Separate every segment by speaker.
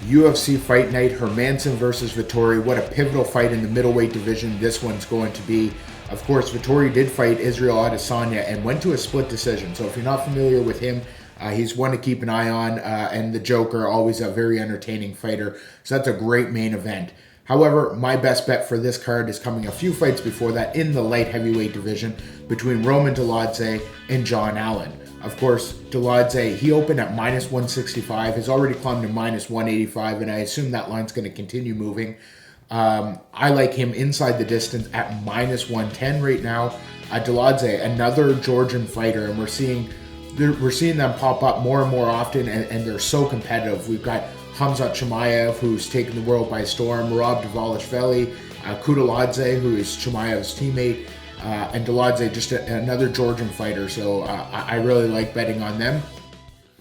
Speaker 1: UFC Fight Night, Hermansson versus Vettori. What a pivotal fight in the middleweight division this one's going to be. Of course, Vettori did fight Israel Adesanya and went to a split decision. So if you're not familiar with him, he's one to keep an eye on. And the Joker, always a very entertaining fighter. So that's a great main event. However, my best bet for this card is coming a few fights before that in the light heavyweight division between Roman Dolidze and John Allan. Of course, Dolidze, he opened at minus 165, has already climbed to minus 185, and I assume that line's going to continue moving. I like him inside the distance at minus 110 right now. Dolidze, another Georgian fighter, and we're seeing them pop up more and more often, and they're so competitive. We've got Khamzat Chimaev, who's taken the world by storm, Rob Dvalishvili, Kudalidze, who is Chimaev's teammate, and Dolidze, just another Georgian fighter. So I really like betting on them.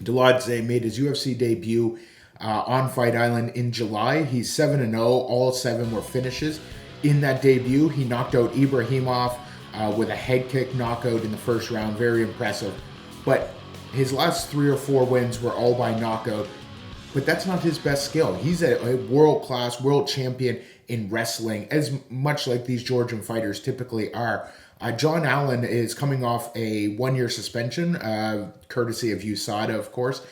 Speaker 1: Dolidze made his UFC debut on Fight Island in July. He's 7-0. All 7 were finishes. In that debut, he knocked out Ibrahimov with a head kick knockout in the first round. Very impressive. But his last 3 or 4 wins were all by knockout. But that's not his best skill. He's a world-class, world champion in wrestling, as much like these Georgian fighters typically are. John Allan is coming off a 1-year suspension, courtesy of USADA, of course.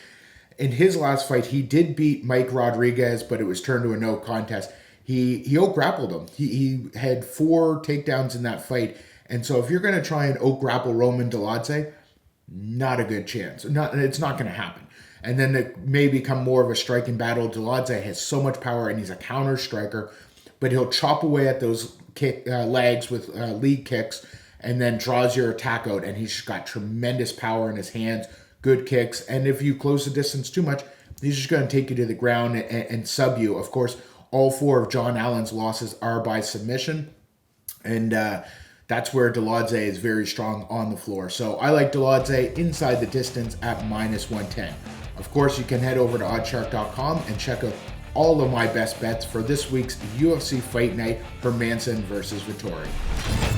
Speaker 1: In his last fight, he did beat Mike Rodriguez, but it was turned to a no contest. He out-grappled him. He had 4 takedowns in that fight. And so if you're going to try and out-grapple Roman Dolidze, not a good chance. It's not going to happen. And then it may become more of a striking battle. Dolidze has so much power, and he's a counter striker, but he'll chop away at those legs with lead kicks and then draws your attack out. And he's just got tremendous power in his hands, good kicks. And if you close the distance too much, he's just going to take you to the ground and sub you. Of course, all 4 of John Allan's losses are by submission. And that's where Dolidze is very strong on the floor. So I like Dolidze inside the distance at minus 110. Of course, you can head over to oddshark.com and check out all of my best bets for this week's UFC Fight Night, Hermansson versus Vettori.